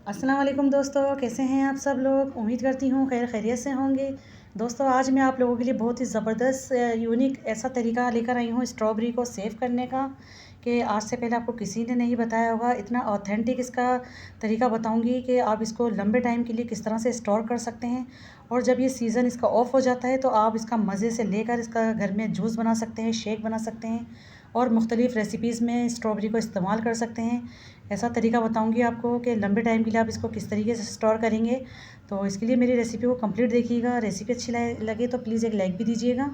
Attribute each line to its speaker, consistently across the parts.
Speaker 1: अस्सलाम वालेकुम दोस्तों, कैसे हैं आप सब लोग। उम्मीद करती हूँ खैर खैरियत से होंगे। दोस्तों आज मैं आप लोगों के लिए बहुत ही ज़बरदस्त यूनिक ऐसा तरीका लेकर आई हूँ स्ट्रॉबेरी को सेव करने का कि आज से पहले आपको किसी ने नहीं बताया होगा। इतना ऑथेंटिक इसका तरीका बताऊँगी कि आप इसको लंबे टाइम के लिए किस तरह से स्टोर कर सकते हैं। और जब ये सीज़न इसका ऑफ हो जाता है तो आप इसका मज़े से लेकर इसका घर में जूस बना सकते हैं, शेक बना सकते हैं और मुख्तलिफ़ रेसिपीज़ में स्ट्रॉबेरी को इस्तेमाल कर सकते हैं। ऐसा तरीका बताऊंगी आपको कि लंबे टाइम के लिए आप इसको किस तरीके से स्टोर करेंगे। तो इसके लिए मेरी रेसिपी को कंप्लीट देखिएगा। रेसिपी अच्छी लगे तो प्लीज़ एक लाइक भी दीजिएगा।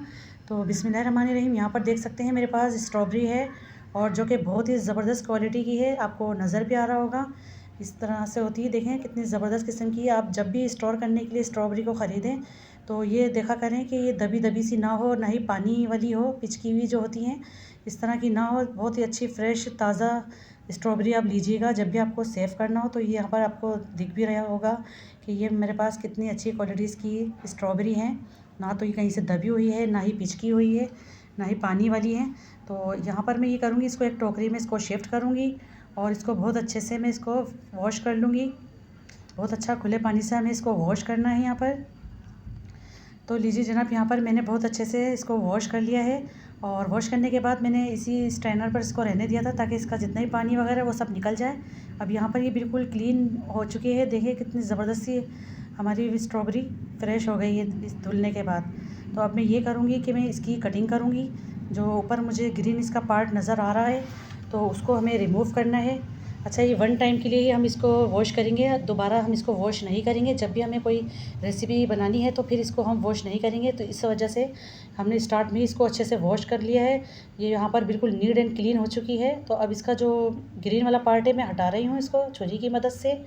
Speaker 1: तो बिस्मिल्लाहिर्रहमानिर्रहीम, यहाँ पर देख सकते हैं मेरे पास स्ट्रॉबेरी है और जो कि बहुत ही ज़बरदस्त क्वालिटी की है। आपको नज़र भी आ रहा होगा, इस तरह से होती है। देखें कितनी ज़बरदस्त किस्म की। आप जब भी स्टोर करने के लिए स्ट्रॉबेरी को ख़रीदें तो ये देखा करें कि ये दबी दबी सी ना हो, ना ही पानी वाली हो, पिचकी हुई जो होती हैं इस तरह की ना हो। बहुत ही अच्छी फ्रेश ताज़ा स्ट्रॉबेरी आप लीजिएगा जब भी आपको सेव करना हो। तो ये यहाँ पर आपको दिख भी रहा होगा कि ये मेरे पास कितनी अच्छी क्वालिटीज़ की स्ट्रॉबेरी हैं। ना तो ये कहीं से दबी हुई है, ना ही पिचकी हुई है, ना ही पानी वाली है। तो यहाँ पर मैं ये करूँगी, इसको एक टोकरी में इसको शिफ्ट करूँगी और इसको बहुत अच्छे से मैं इसको वॉश कर लूँगी। बहुत अच्छा खुले पानी से हमें इसको वॉश करना है यहाँ पर। तो लीजिए जनाब, यहाँ पर मैंने बहुत अच्छे से इसको वॉश कर लिया है और वॉश करने के बाद मैंने इसी स्ट्रेनर पर इसको रहने दिया था ताकि इसका जितना ही पानी वगैरह वो सब निकल जाए। अब यहाँ पर ये बिल्कुल क्लीन हो चुकी है। देखिए कितनी ज़बरदस्त सी हमारी स्ट्रॉबेरी फ्रेश हो गई है इस धुलने के बाद। तो अब मैं ये करूँगी कि मैं इसकी कटिंग करूँगी। जो ऊपर मुझे ग्रीन इसका पार्ट नज़र आ रहा है तो उसको हमें रिमूव करना है। अच्छा, ये वन टाइम के लिए ही हम इसको वॉश करेंगे, दोबारा हम इसको वॉश नहीं करेंगे। जब भी हमें कोई रेसिपी बनानी है तो फिर इसको हम वॉश नहीं करेंगे। तो इस वजह से हमने स्टार्ट में ही इसको अच्छे से वॉश कर लिया है। ये यहाँ पर बिल्कुल नीट एंड क्लीन हो चुकी है। तो अब इसका जो ग्रीन वाला पार्ट है मैं हटा रही हूँ इसको छुरी की मदद से।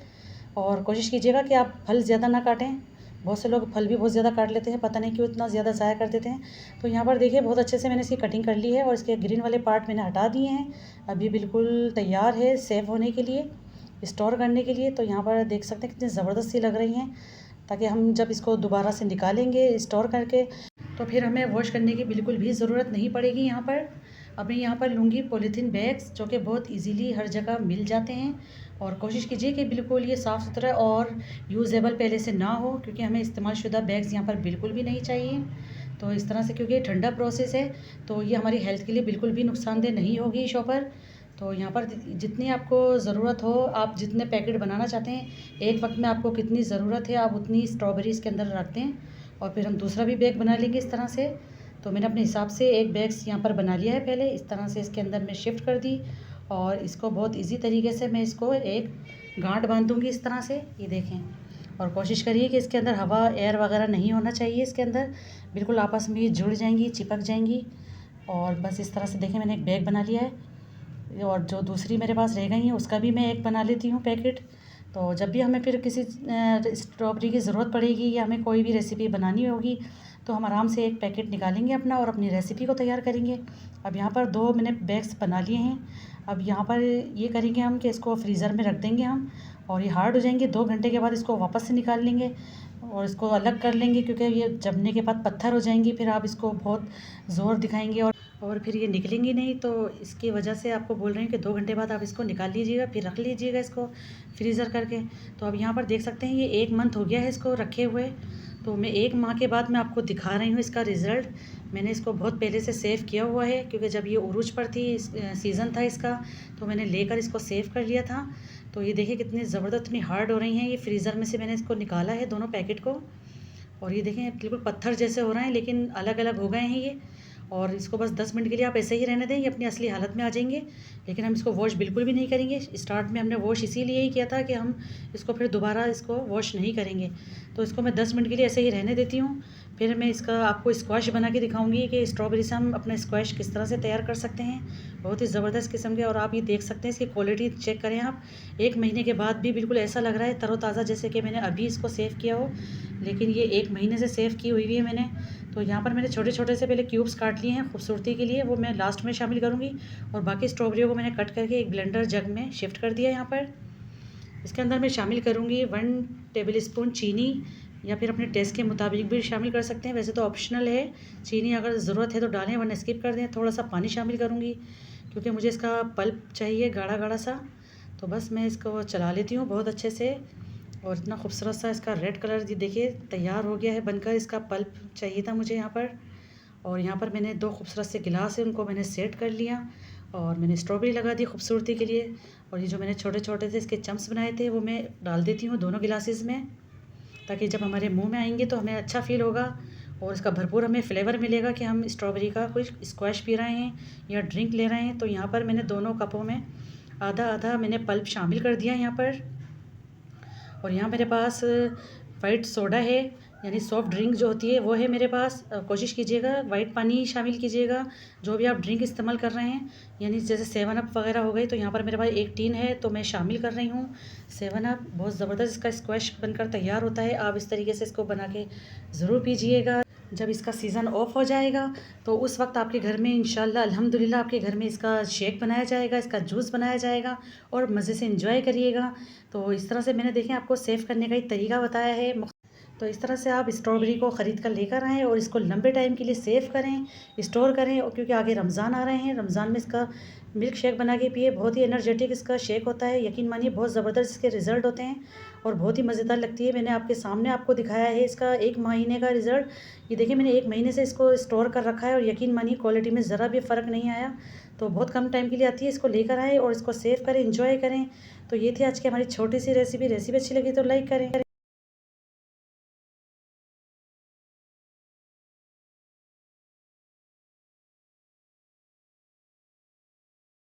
Speaker 1: और कोशिश कीजिएगा कि आप फल ज़्यादा ना काटें। बहुत से लोग फल भी बहुत ज़्यादा काट लेते हैं, पता नहीं क्यों इतना ज़्यादा ज़ाया कर देते हैं। तो यहाँ पर देखिए बहुत अच्छे से मैंने इसकी कटिंग कर ली है और इसके ग्रीन वाले पार्ट मैंने हटा दिए हैं। अब ये बिल्कुल तैयार है सेव होने के लिए, स्टोर करने के लिए। तो यहाँ पर देख सकते हैं कितनी ज़बरदस्त सी लग रही हैं, ताकि हम जब इसको दोबारा से निकालेंगे स्टोर करके तो फिर हमें वॉश करने की बिल्कुल भी ज़रूरत नहीं पड़ेगी यहाँ पर। अब मैं यहाँ पर लूँगी पॉलीथीन बैग्स जो कि बहुत इजीली हर जगह मिल जाते हैं। और कोशिश कीजिए कि बिल्कुल ये साफ़ सुथरा और यूज़ेबल पहले से ना हो, क्योंकि हमें इस्तेमाल शुदा बैग्स यहाँ पर बिल्कुल भी नहीं चाहिए। तो इस तरह से, क्योंकि ये ठंडा प्रोसेस है तो ये हमारी हेल्थ के लिए बिल्कुल भी नुकसानदेह नहीं होगी शॉपर। तो यहाँ पर जितनी आपको ज़रूरत हो, आप जितने पैकेट बनाना चाहते हैं, एक वक्त में आपको कितनी ज़रूरत है आप उतनी स्ट्रॉबेरी इसके अंदर रख दें और फिर हम दूसरा भी बैग बना लेंगे इस तरह से। तो मैंने अपने हिसाब से एक बैग यहाँ पर बना लिया है पहले। इस तरह से इसके अंदर मैं शिफ्ट कर दी और इसको बहुत इजी तरीके से मैं इसको एक गांठ बांध दूँगी इस तरह से, ये देखें। और कोशिश करिए कि इसके अंदर हवा एयर वगैरह नहीं होना चाहिए। इसके अंदर बिल्कुल आपस में ये जुड़ जाएंगी, चिपक जाएंगी। और बस इस तरह से देखें मैंने एक बैग बना लिया है और जो दूसरी मेरे पास रह गई हैं उसका भी मैं एक बना लेती हूँ पैकेट। तो जब भी हमें फिर किसी स्ट्रॉबेरी की ज़रूरत पड़ेगी या हमें कोई भी रेसिपी बनानी होगी तो हम आराम से एक पैकेट निकालेंगे अपना और अपनी रेसिपी को तैयार करेंगे। अब यहाँ पर 2 मैंने बैग्स बना लिए हैं। अब यहाँ पर ये करेंगे हम कि इसको फ्रीज़र में रख देंगे हम और ये हार्ड हो जाएंगे। 2 घंटे के बाद इसको वापस से निकाल लेंगे और इसको अलग कर लेंगे, क्योंकि ये जमने के बाद पत्थर हो जाएंगी। फिर आप इसको बहुत ज़ोर दिखाएंगे और फिर ये निकलेंगी नहीं। तो इसकी वजह से आपको बोल रही हूँ कि 2 घंटे बाद आप इसको निकाल लीजिएगा, फिर रख लीजिएगा इसको फ्रीज़र करके। तो अब यहाँ पर देख सकते हैं ये 1 मंथ हो गया है इसको रखे हुए। तो मैं 1 माह के बाद मैं आपको दिखा रही हूँ इसका रिज़ल्ट। मैंने इसको बहुत पहले से सेव किया हुआ है, क्योंकि जब ये उरूज पर थी, सीज़न था इसका, तो मैंने लेकर इसको सेव कर लिया था। तो ये देखिए कितनी ज़बरदस्त, इतनी हार्ड हो रही हैं। ये फ्रीज़र में से मैंने इसको निकाला है दोनों पैकेट को और ये देखें बिल्कुल पत्थर जैसे हो रहे हैं, लेकिन अलग अलग हो गए हैं ये। और इसको बस 10 मिनट के लिए आप ऐसे ही रहने दें, ये अपनी असली हालत में आ जाएंगे। लेकिन हम इसको वॉश बिल्कुल भी नहीं करेंगे। स्टार्ट में हमने वॉश इसीलिए ही किया था कि हम इसको फिर दोबारा इसको वॉश नहीं करेंगे। तो इसको मैं 10 मिनट के लिए ऐसे ही रहने देती हूँ। फिर मैं इसका आपको स्क्वैश बना के दिखाऊंगी कि स्ट्रॉबेरी से हम अपना स्क्वैश किस तरह से तैयार कर सकते हैं। बहुत ही ज़बरदस्त किस्म के। और आप ये देख सकते हैं इसकी क्वालिटी चेक करें आप। 1 महीने के बाद भी बिल्कुल ऐसा लग रहा है तरोताज़ा, जैसे कि मैंने अभी इसको सेव किया हो, लेकिन ये 1 महीने से सेव की हुई है मैंने। तो यहाँ पर मैंने छोटे छोटे से पहले क्यूब्स काट लिए हैं खूबसूरती के लिए, वो मैं लास्ट में शामिल करूँगी। और बाकी स्ट्रॉबेरियों को मैंने कट करके एक ब्लेंडर जग में शिफ्ट कर दिया। यहाँ पर इसके अंदर मैं शामिल करूँगी 1 टेबल स्पून चीनी, या फिर अपने टेस्ट के मुताबिक भी शामिल कर सकते हैं, वैसे तो ऑप्शनल है। चीनी अगर ज़रूरत है तो डालें वरना स्किप कर दें। थोड़ा सा पानी शामिल करूँगी क्योंकि मुझे इसका पल्प चाहिए गाढ़ा गाढ़ा सा। तो बस मैं इसको चला लेती हूँ बहुत अच्छे से। और इतना खूबसूरत सा इसका रेड कलर देखिए तैयार हो गया है बनकर। इसका पल्प चाहिए था मुझे यहाँ पर। और यहाँ पर मैंने 2 खूबसूरत से गिलास है, उनको मैंने सेट कर लिया। और मैंने स्ट्रॉबेरी लगा दी खूबसूरती के लिए। और ये जो मैंने छोटे छोटे से इसके चम्प्स बनाए थे वो मैं डाल देती हूँ दोनों गिलासेस में, ताकि जब हमारे मुंह में आएंगे तो हमें अच्छा फ़ील होगा और इसका भरपूर हमें फ्लेवर मिलेगा कि हम स्ट्रॉबेरी का कोई स्क्वैश पी रहे हैं या ड्रिंक ले रहे हैं। तो यहाँ पर मैंने दोनों कपों में आधा आधा मैंने पल्प शामिल कर दिया यहाँ पर। और यहाँ मेरे पास वाइट सोडा है, यानी सॉफ्ट ड्रिंक जो होती है वो है मेरे पास। कोशिश कीजिएगा वाइट पानी शामिल कीजिएगा जो भी आप ड्रिंक इस्तेमाल कर रहे हैं, यानी जैसे 7 अप वगैरह हो गई। तो यहाँ पर मेरे पास एक टीन है तो मैं शामिल कर रही हूँ 7 अप। बहुत ज़बरदस्त इसका स्क्वैश बनकर तैयार होता है। आप इस तरीके से इसको बना के ज़रूर पीजिएगा। जब इसका सीज़न ऑफ हो जाएगा तो उस वक्त आपके घर में इंशाल्लाह अल्हम्दुलिल्लाह आपके घर में इसका शेक बनाया जाएगा, इसका जूस बनाया जाएगा और मज़े से इंजॉय करिएगा। तो इस तरह से मैंने देखें आपको सेव करने का एक तरीका बताया है। तो इस तरह से आप स्ट्रॉबेरी को ख़रीद कर लेकर आएँ और इसको लंबे टाइम के लिए सेव करें, स्टोर करें। और क्योंकि आगे रमज़ान आ रहे हैं, रमज़ान में इसका मिल्क शेक बना के पिए। बहुत ही एनर्जेटिक इसका शेक होता है, यकीन मानिए बहुत ज़बरदस्त इसके रिज़ल्ट होते हैं और बहुत ही मज़ेदार लगती है। मैंने आपके सामने आपको दिखाया है इसका 1 महीने का रिज़ल्ट। ये देखिए मैंने 1 महीने से इसको स्टोर कर रखा है और यकीन मानिए क्वालिटी में ज़रा भी फ़र्क नहीं आया। तो बहुत कम टाइम के लिए आती है, इसको लेकर आएँ और इसको सेव करें, इंजॉय करें। तो ये थी आज की हमारी छोटी सी रेसिपी। रेसिपी अच्छी लगी तो लाइक करें।